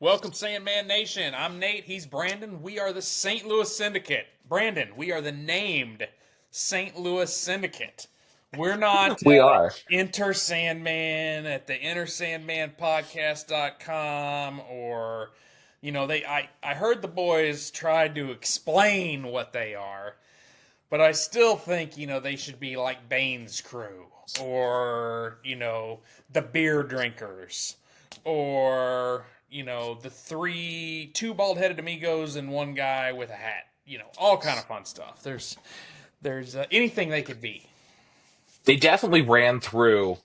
Welcome, Sandman Nation. I'm Nate. He's Brandon. We are the St. Louis Syndicate. Brandon, we are the named St. Louis Syndicate. We're not We are. Enter Sandman at the InterSandmanPodcast.com or, I heard the boys tried to explain what they are, but I still think, they should be like Bane's crew or, the beer drinkers or, the two bald-headed amigos and one guy with a hat. All kind of fun stuff. There's anything they could be. They definitely ran through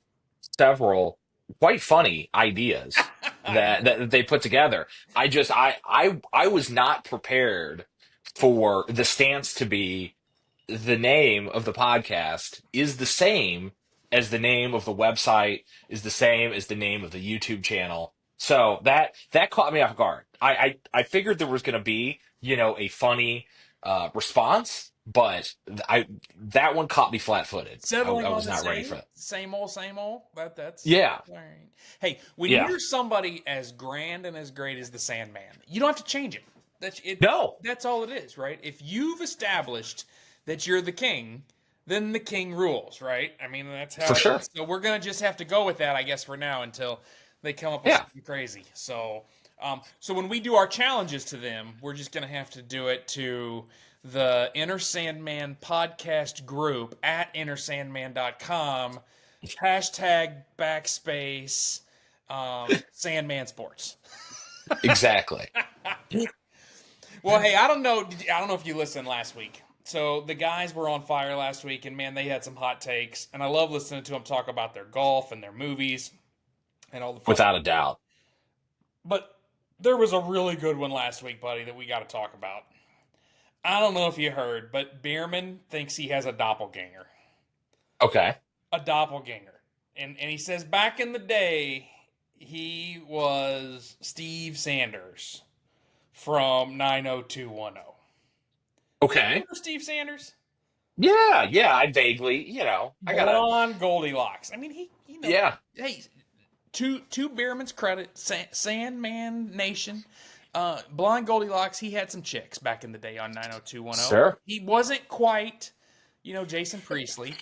several quite funny ideas I that they put together. I was not prepared for the stance to be the name of the podcast is the same as the name of the website, is the same as the name of the YouTube channel. So that caught me off guard. I figured there was going to be, a funny response, but I that one caught me flat-footed. Settling I on was the not ready for that. same old, same old. That's Yeah, all right. Hey, when yeah. you're somebody as grand and as great as the Sandman, you don't have to change it. That's it. No, That's all it is, right? If you've established that you're the king, then the king rules, right? I mean, that's how for it sure. is. So we're gonna just have to go with that, I guess, for now until they come up with Yeah. something crazy. So when we do our challenges to them, we're just gonna have to do it to the Inner Sandman podcast group at innersandman.com, hashtag backspace Sandman Sports. Exactly. Well, hey, I don't know if you listened last week. So the guys were on fire last week, and man, they had some hot takes, and I love listening to them talk about their golf and their movies and all the fun. Without a doubt. But there was a really good one last week, buddy, that we got to talk about. I don't know if you heard, but Bierman thinks he has a doppelganger. Okay. A doppelganger. And he says back in the day, he was Steve Sanders from 90210. Okay. Remember Steve Sanders? Yeah, yeah. I vaguely, I gotta. Blonde Goldilocks. I mean, Yeah. hey, to Bierman's credit, Sandman Nation, Blonde Goldilocks, he had some chicks back in the day on 90210. Sure. He wasn't quite, Jason Priestley.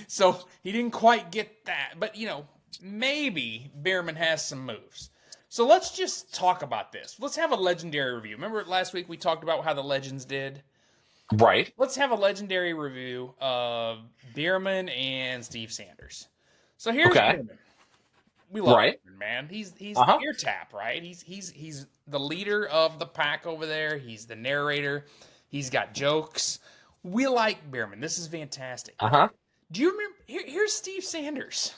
So he didn't quite get that. But, maybe Bierman has some moves. So let's just talk about this. Let's have a legendary review. Remember last week we talked about how the legends did? Right. Let's have a legendary review of Bierman and Steve Sanders. So here's Okay. Bierman. We love Right. Bierman, man. He's Uh-huh. ear tap, right? He's the leader of the pack over there. He's the narrator. He's got jokes. We like Bierman. This is fantastic. Uh-huh. Do you remember? Here's Steve Sanders.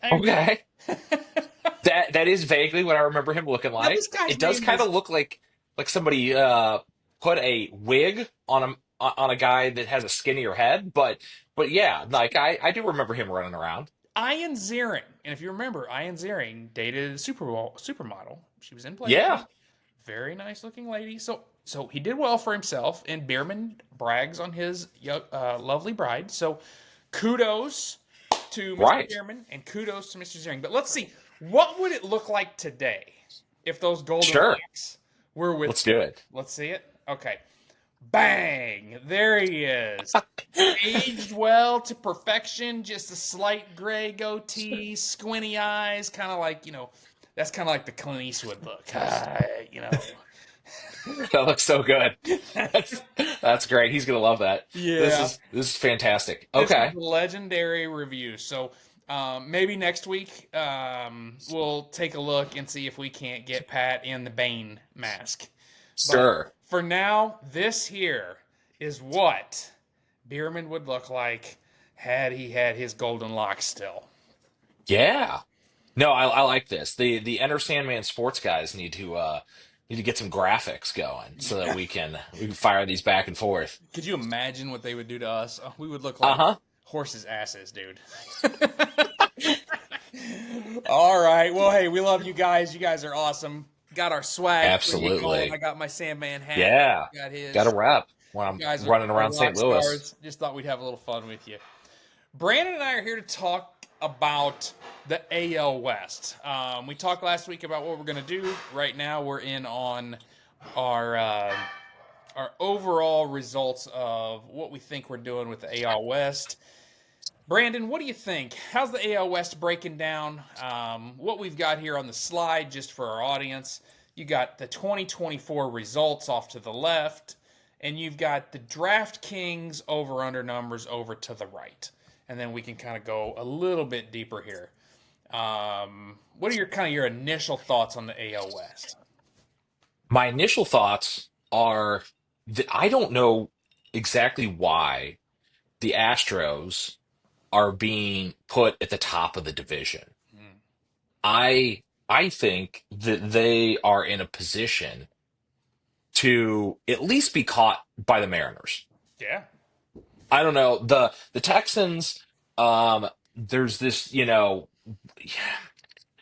Okay. That is vaguely what I remember him looking Now this like. guy's It does name kind is of look like somebody put a wig on a guy that has a skinnier head, but yeah, like I do remember him running around. Ian Ziering. And if you remember, Ian Ziering dated a supermodel. She was in Playboy. Yeah. Very nice looking lady. So he did well for himself, and Bierman brags on his lovely bride. So kudos to Mr. Right. Bierman and kudos to Mr. Ziering. But let's see, what would it look like today if those golden Sure. locks were with? Let's do it. Let's see it. Okay. Bang! There he is. Aged well to perfection, just a slight gray goatee, squinty eyes, kind of like, that's kind of like the Clint Eastwood look. That looks so good. That's great. He's gonna love that. Yeah. This is fantastic. This Okay. is a legendary review. So maybe next week we'll take a look and see if we can't get Pat in the Bane mask. Sure. For now, this here is what Bierman would look like had he had his golden locks still. Yeah. No, I like this. The Enter Sandman sports guys need to get some graphics going so that we can fire these back and forth. Could you imagine what they would do to us? Oh, we would look like Uh-huh. horses' asses, dude. All right. Well, hey, we love you guys. You guys are awesome. Got our swag. Absolutely. Going. I got my Sandman hat. Yeah. Got his. Got a rep when I'm You guys are running around rock St. Louis. stars. Just thought we'd have a little fun with you. Brandon and I are here to talk about the AL West. We talked last week about what we're going to do. Right now, we're in on our our overall results of what we think we're doing with the AL West. Brandon, what do you think? How's the AL West breaking down? What we've got here on the slide, just for our audience, you got the 2024 results off to the left, and you've got the DraftKings over/under numbers over to the right, and then we can kind of go a little bit deeper here. What are your initial thoughts on the AL West? My initial thoughts are that I don't know exactly why the Astros are being put at the top of the division. Hmm. I think that they are in a position to at least be caught by the Mariners. Yeah. I don't know. The Texans, there's this,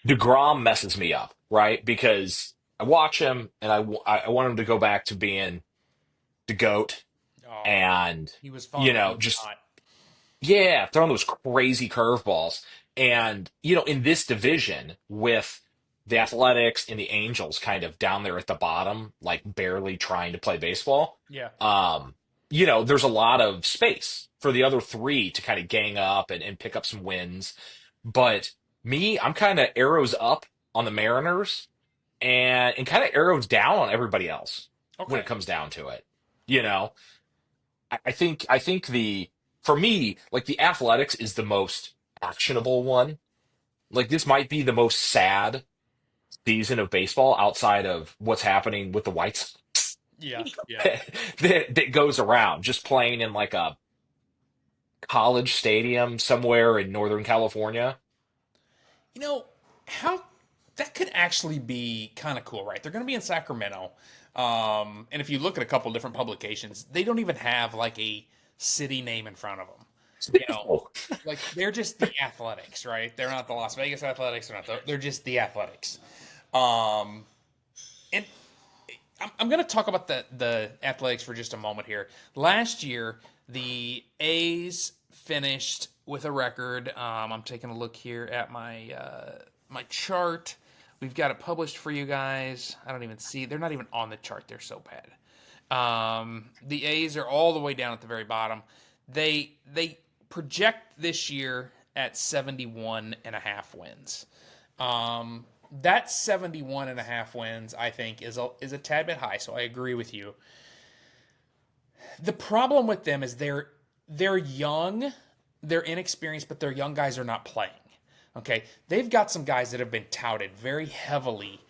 DeGrom messes me up, right? Because I watch him and I want him to go back to being the GOAT Oh, and, he was fun when he was just hot. yeah, throwing those crazy curveballs. And, in this division with the Athletics and the Angels kind of down there at the bottom, like barely trying to play baseball, Yeah. um, there's a lot of space for the other three to kind of gang up and pick up some wins. But me, I'm kind of arrows up on the Mariners and kind of arrows down on everybody else when it Okay. comes down to it. You know, I think the for me, like the Athletics is the most actionable one. Like this might be the most sad season of baseball outside of what's happening with the White Sox Yeah. Yeah. that goes around. Just playing in like a college stadium somewhere in Northern California. You know, how that could actually be kind of cool, right? They're going to be in Sacramento. And if you look at a couple different publications, they don't even have like a city name in front of them. You know, Oh, like they're just the Athletics, right? They're not the Las Vegas Athletics. They're just the Athletics. Um, and I'm going to talk about the Athletics for just a moment here. Last year, the A's finished with a record. I'm taking a look here at my chart. We've got it published for you guys. I don't even see. They're not even on the chart. They're so bad. The A's are all the way down at the very bottom. They project this year at 71 and a half wins. Um, that 71 and a half wins, I think, is a tad bit high. So I agree with you. The problem with them is they're young, they're inexperienced, but their young guys are not playing. Okay, they've got some guys that have been touted very heavily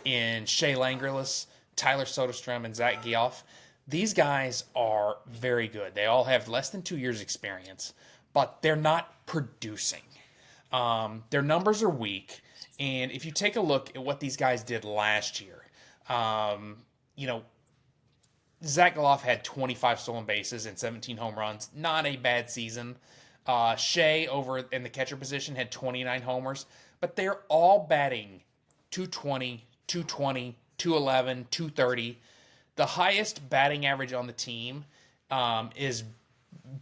in Shea Langerless, Tyler Soderstrom, and Zach Geoff. These guys are very good. They all have less than 2 years experience, but they're not producing. Their numbers are weak, and if you take a look at what these guys did last year, um, you know, Zach Geloff had 25 stolen bases and 17 home runs. Not a bad season. Shea over in the catcher position had 29 homers, but they're all batting 220, 220, 211, 230. The highest batting average on the team is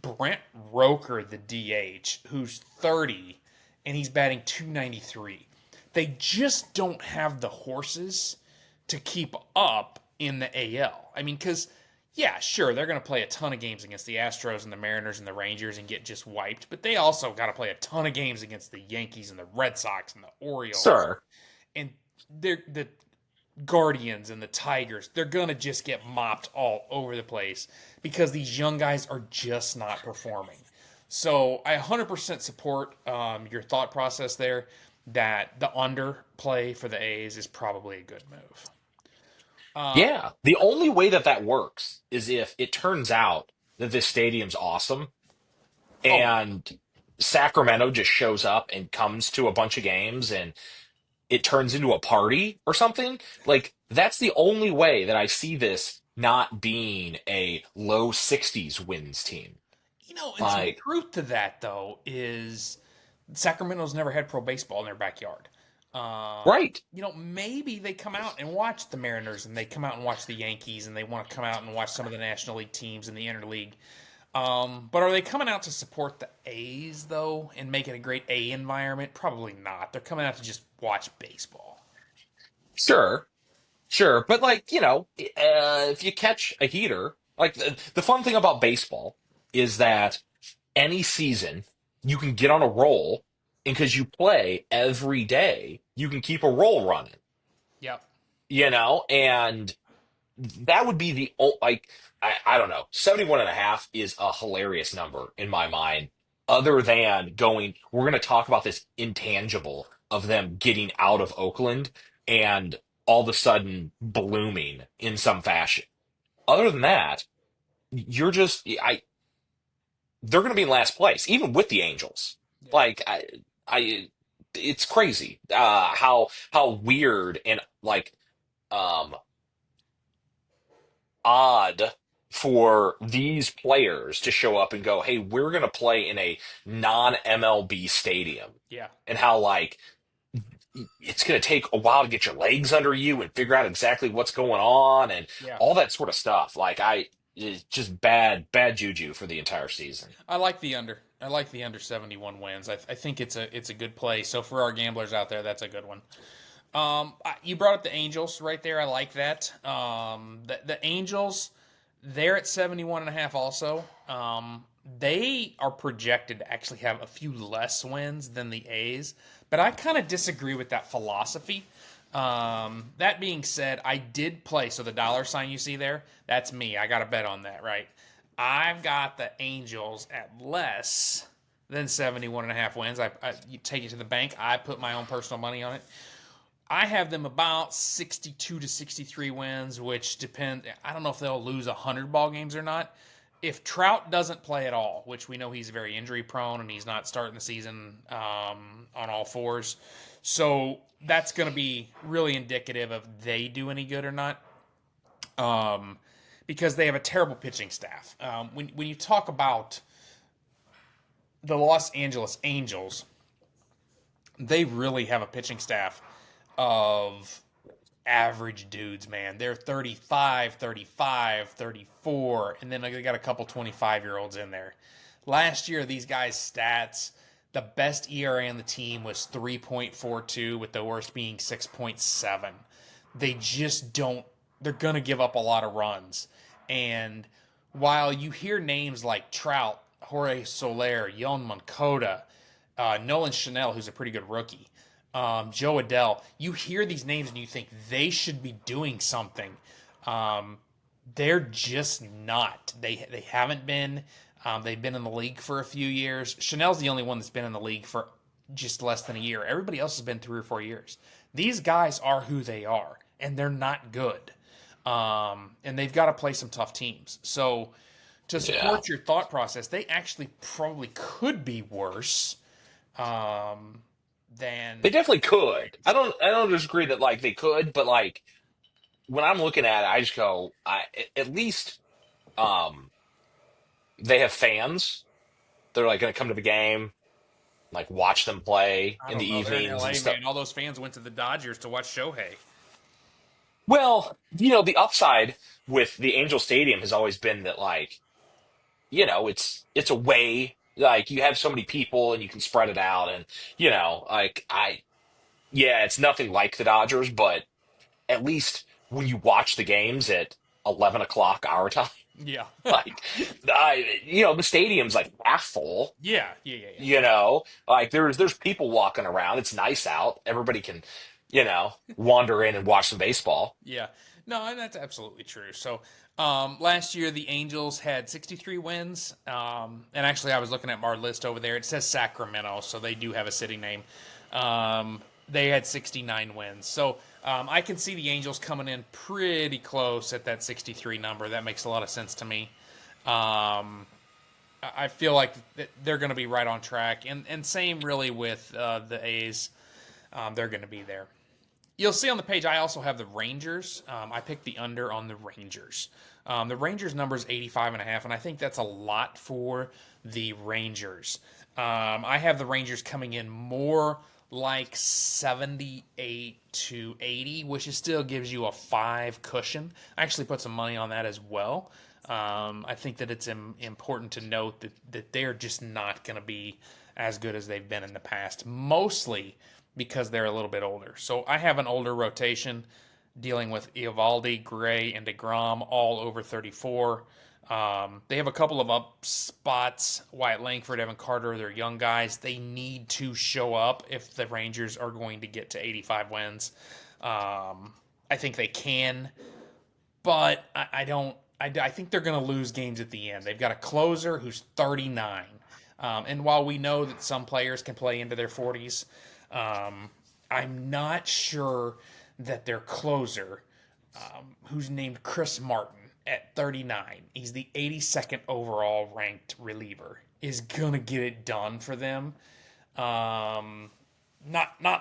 Brent Roker, the DH, who's 30, and he's batting 293. They just don't have the horses to keep up in the AL. I mean, because, yeah, sure, they're going to play a ton of games against the Astros and the Mariners and the Rangers and get just wiped, but they also got to play a ton of games against the Yankees and the Red Sox and the Orioles. sir. And they're the Guardians and the Tigers, they're going to just get mopped all over the place because these young guys are just not performing. So I 100% support your thought process there that the under play for the A's is probably a good move. Yeah, the only way that that works is if it turns out that this stadium's awesome Oh, and Sacramento just shows up and comes to a bunch of games and it turns into a party or something. Like, that's the only way that I see this not being a low 60s wins team. and the Like, truth to that, though, is Sacramento's never had pro baseball in their backyard. Uh, right. maybe they come out and watch the Mariners and they come out and watch the Yankees and they want to come out and watch some of the National League teams in the interleague. But are they coming out to support the A's though and make it a great A environment? Probably not. They're coming out to just watch baseball. Sure, sure, but like if you catch a heater, like the fun thing about baseball is that any season you can get on a roll, and because you play every day, you can keep a roll running. Yep. And that would be like I don't know, 71 and a half is a hilarious number in my mind, other than going, we're going to talk about this intangible of them getting out of Oakland and all of a sudden blooming in some fashion. Other than that, you're just I they're going to be in last place even with the Angels. Yeah. Like I it's crazy how weird and like um odd for these players to show up and go, "Hey, we're going to play in a non-MLB stadium." Yeah. And how like it's going to take a while to get your legs under you and figure out exactly what's going on and Yeah. all that sort of stuff. Like it's just bad juju for the entire season. I like the under. I like the under 71 wins. I think it's a good play. So for our gamblers out there, that's a good one. You brought up the Angels right there. I like that. The Angels, they're at 71 and a half also. They are projected to actually have a few less wins than the A's, but I kind of disagree with that philosophy. That being said, I did play. So the dollar sign you see there, that's me. I got a bet on that, right? I've got the Angels at less than 71 and a half wins. You take it to the bank. I put my own personal money on it. I have them about 62 to 63 wins, which depend. I don't know if they'll lose 100 ball games or not. If Trout doesn't play at all, which we know he's very injury prone and he's not starting the season on all fours, so that's going to be really indicative of they do any good or not. Because they have a terrible pitching staff. When you talk about the Los Angeles Angels, they really have a pitching staff of average dudes, man. They're 35, 35, 34, and then they got a couple 25-year-olds in there. Last year, these guys' stats, the best ERA on the team was 3.42, with the worst being 6.7. They just don't, they're going to give up a lot of runs. And while you hear names like Trout, Jorge Soler, Yon Moncada, Nolan Chanel, who's a pretty good rookie, Joe Adell, you hear these names and you think they should be doing something. They're just not. They haven't been. They've been in the league for a few years. Chanel's the only one that's been in the league for just less than a year. Everybody else has been 3 or 4 years. These guys are who they are, and they're not good. And they've got to play some tough teams. So to Yeah. support your thought process, they actually probably could be worse They than. definitely could. I don't disagree that like they could, but like when I'm looking at it, I just go, at least um they have fans. They're like going to come to the game, like watch them play I in the don't know. They're in evenings and LA, stuff. man. All those fans went to the Dodgers to watch Shohei. Well, the upside with the Angel Stadium has always been that like, it's a way like you have so many people and you can spread it out and like yeah, it's nothing like the Dodgers, but at least when you watch the games at 11 o'clock our time, Yeah. like the stadium's like half full. Yeah. Yeah. Yeah. Yeah. Like there's people walking around. It's nice out. Everybody can, wander in and watch some baseball. Yeah. No, and that's absolutely true. So last year the Angels had 63 wins. And actually, I was looking at our list over there. It says Sacramento, so they do have a city name. They had 69 wins. So I can see the Angels coming in pretty close at that 63 number. That makes a lot of sense to me. I feel like they're going to be right on track. And same really with the A's. They're going to be there. You'll see on the page I also have the Rangers. I picked the under on the Rangers. The Rangers number is 85 and a half, and I think that's a lot for the Rangers. I have the Rangers coming in more like 78 to 80, which still gives you a 5 cushion. I actually put some money on that as well. I think that it's important to note that they're just not going to be as good as they've been in the past, mostly because they're a little bit older. So I have an older rotation dealing with Eovaldi, Gray, and DeGrom, all over 34. They have a couple of up spots. Wyatt Langford, Evan Carter, they're young guys. They need to show up if the Rangers are going to get to 85 wins. I think they can, but I don't. I think they're going to lose games at the end. They've got a closer who's 39. And while we know that some players can play into their 40s, I'm not sure that their closer, who's named Chris Martin at 39, he's the 82nd overall ranked reliever, is going to get it done for them. Not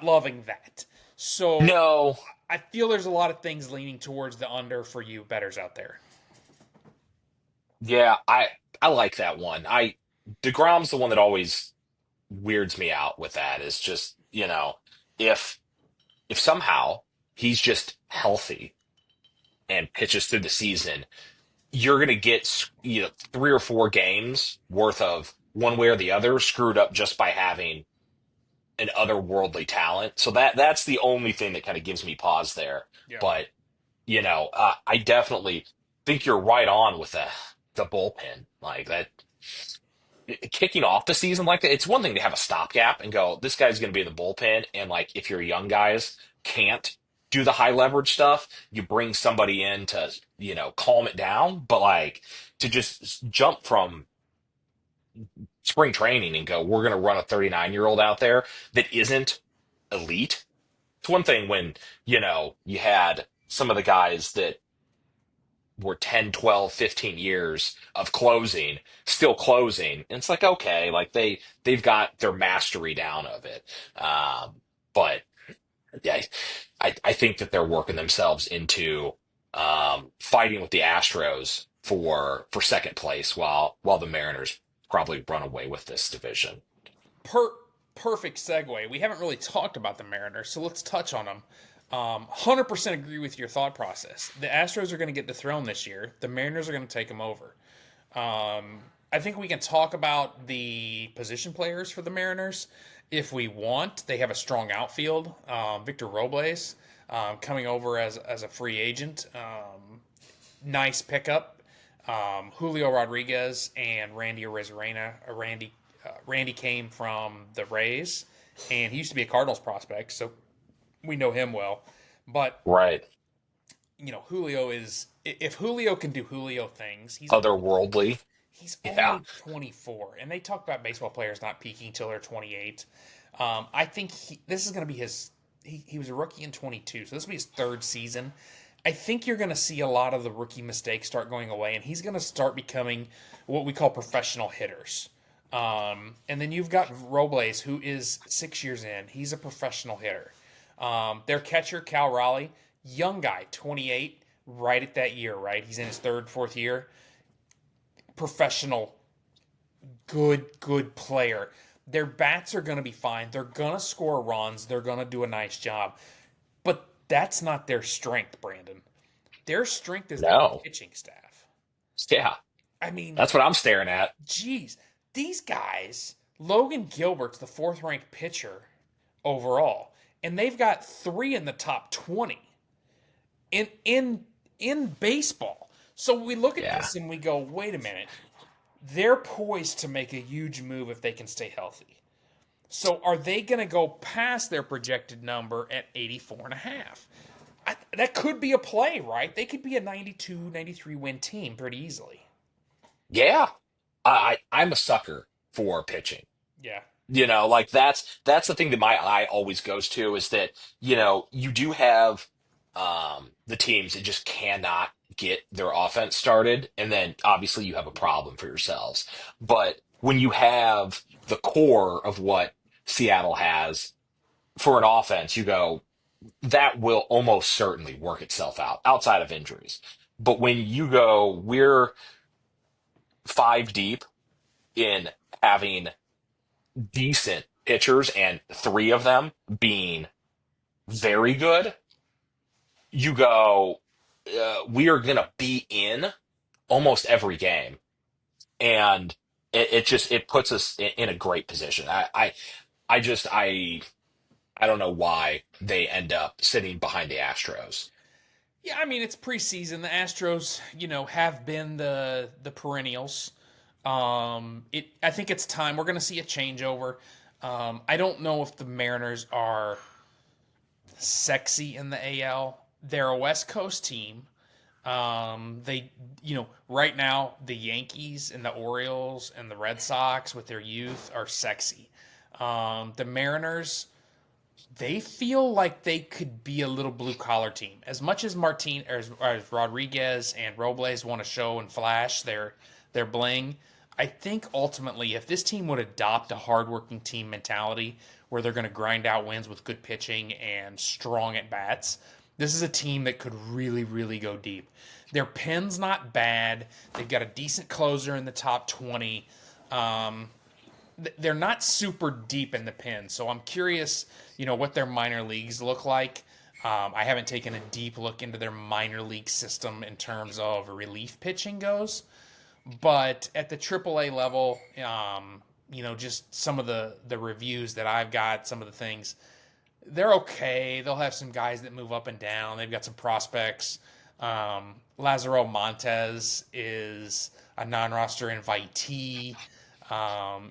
loving that. So No, I feel there's a lot of things leaning towards the under for you betters out there. yeah, I like that one. DeGrom's the one that always weirds me out with that. Is just, if somehow he's just healthy and pitches through the season, you're going to get 3 or 4 games worth of one way or the other screwed up just by having an otherworldly talent. So that's the only thing that kind of gives me pause there. Yeah. But I definitely think you're right on with the bullpen like that. Kicking off the season like that, it's one thing to have a stopgap and go, this guy's going to be in the bullpen. And like, if your young guys can't do the high leverage stuff, you bring somebody in to, calm it down. But like, to just jump from spring training and go, we're going to run a 39-year-old out there that isn't elite. It's one thing when, you had some of the guys that were 10, 12, 15 years of closing, still closing. And it's like, okay, like they've got their mastery down of it. But yeah, I think that they're working themselves into fighting with the Astros for second place while the Mariners probably run away with this division. per Perfect segue. We haven't really talked about the Mariners, so let's touch on them. 100% agree with your thought process. The Astros are going to get the throne this year. The Mariners are going to take them over. I think we can talk about the position players for the Mariners if we want. They have a strong outfield. Victor Robles coming over as a free agent. Nice pickup. Julio Rodriguez and Randy Arozarena. Randy came from the Rays, and he used to be a Cardinals prospect, so we know him well. But Right. Julio is if Julio can do Julio things, Otherworldly. he's Yeah. only 24, and they talk about baseball players not peaking till they're 28. I think this is going to be his. He was a rookie in 22, so this will be his third season. I think you're going to see a lot of the rookie mistakes start going away, and he's going to start becoming what we call professional hitters. And then you've got Robles, who is 6 years in. He's a professional hitter. Their catcher, Cal Raleigh, young guy, 28, right at that year, right? He's in his third, fourth year. Professional, good player. Their bats are going to be fine. They're going to score runs. They're going to do a nice job. But that's not their strength, Brandon. Their strength is their No. pitching staff. Yeah. I mean, That's what I'm staring at. geez, these guys, Logan Gilbert's the fourth ranked pitcher overall, and they've got three in the top 20 in baseball. So we look at Yeah. this and we go, wait a minute. They're poised to make a huge move if they can stay healthy. So are they going to go past their projected number at 84 and a half? That could be a play, right? They could be a 92, 93 win team pretty easily. Yeah. I'm a sucker for pitching. Yeah. Like that's the thing that my eye always goes to is that, you do have the teams that just cannot get their offense started, and then obviously you have a problem for yourselves. But when you have the core of what Seattle has for an offense, you go, that will almost certainly work itself out outside of injuries. But when you go, we're five deep in having decent pitchers and three of them being very good, you go, we are going to be in almost every game, and it puts us in a great position. I just I don't know why they end up sitting behind the Astros. Yeah, I mean it's preseason. The Astros, have been the perennials. I think it's time. We're going to see a changeover. I don't know if the Mariners are sexy in the AL. They're a West Coast team. They, right now the Yankees and the Orioles and the Red Sox with their youth are sexy. The Mariners, they feel like they could be a little blue collar team. As much as as Rodriguez and Robles want to show and flash their bling, I think ultimately if this team would adopt a hardworking team mentality where they're going to grind out wins with good pitching and strong at bats, this is a team that could really, really go deep. Their pen's not bad. They've got a decent closer in the top 20. Um, they're not super deep in the pen, so I'm curious, what their minor leagues look like. I haven't taken a deep look into their minor league system in terms of relief pitching goes, but at the AAA level, just some of the reviews that I've got, some of the things, they're okay. They'll have some guys that move up and down. They've got some prospects. Lazaro Montez is a non-roster invitee.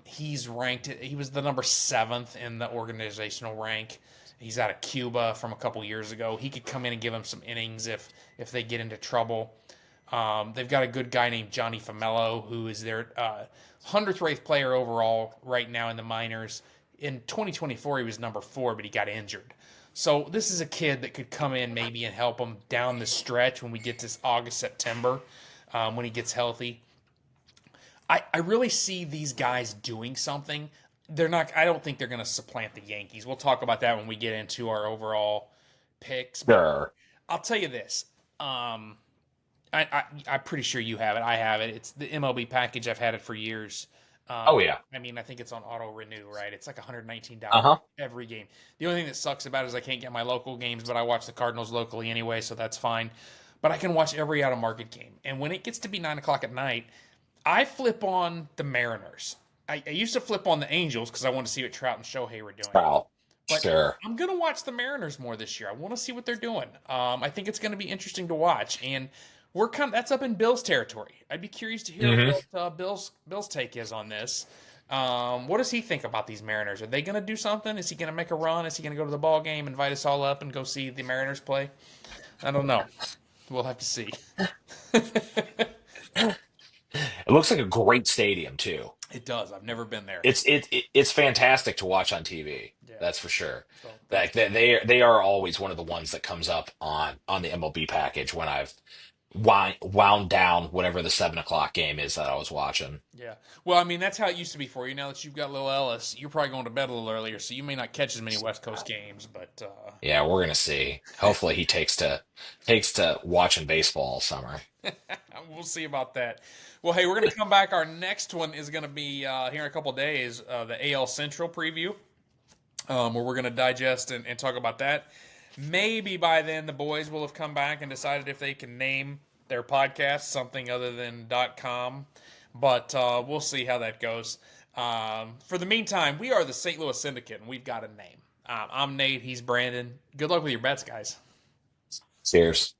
He's ranked. He was the number 7th in the organizational rank. He's out of Cuba from a couple years ago. He could come in and give them some innings if they get into trouble. They've got a good guy named Johnny Famelo, who is their 100th ranked player overall right now in the minors. In 2024, he was number 4, but he got injured. So this is a kid that could come in maybe and help him down the stretch when we get to August, September, when he gets healthy. I really see these guys doing something. They're not. I don't think they're going to supplant the Yankees. We'll talk about that when we get into our overall picks. But Sure. I'll tell you this. I'm pretty sure you have it. I have it. It's the MLB package. I've had it for years. Oh yeah. I mean, I think it's on auto renew, right? It's like $119 Uh-huh. every game. The only thing that sucks about it is I can't get my local games, but I watch the Cardinals locally anyway, so that's fine. But I can watch every out of market game. And when it gets to be 9 o'clock at night, I flip on the Mariners. I used to flip on the Angels because I want to see what Trout and Shohei were doing. Trout. But Sure. I'm going to watch the Mariners more this year. I want to see what they're doing. I think it's going to be interesting to watch. And that's up in Bill's territory. I'd be curious to hear Hmm. what Bill's take is on this. What does he think about these Mariners? Are they going to do something? Is he going to make a run? Is he going to go to the ball game, invite us all up, and go see the Mariners play? I don't know. We'll have to see. It looks like a great stadium too. It does. I've never been there. It's fantastic to watch on TV. Yeah. That's for sure. So that's Like they are always one of the ones that comes up on the MLB package when I've wound down whatever the 7 o'clock game is that I was watching. yeah. Well, I mean, that's how it used to be for you. Now that you've got little Ellis, you're probably going to bed a little earlier, so you may not catch as many West Coast games. But Yeah, we're gonna see. Hopefully he takes to watching baseball all summer. we'll see about that. Well, hey, we're going to come back. Our next one is going to be here in a couple days, the AL Central preview, where we're going to digest and talk about that. Maybe by then the boys will have come back and decided if they can name their podcast something other than .com, but we'll see how that goes. For the meantime, we are the St. Louis Syndicate, and we've got a name. I'm Nate. He's Brandon. Good luck with your bets, guys. Cheers.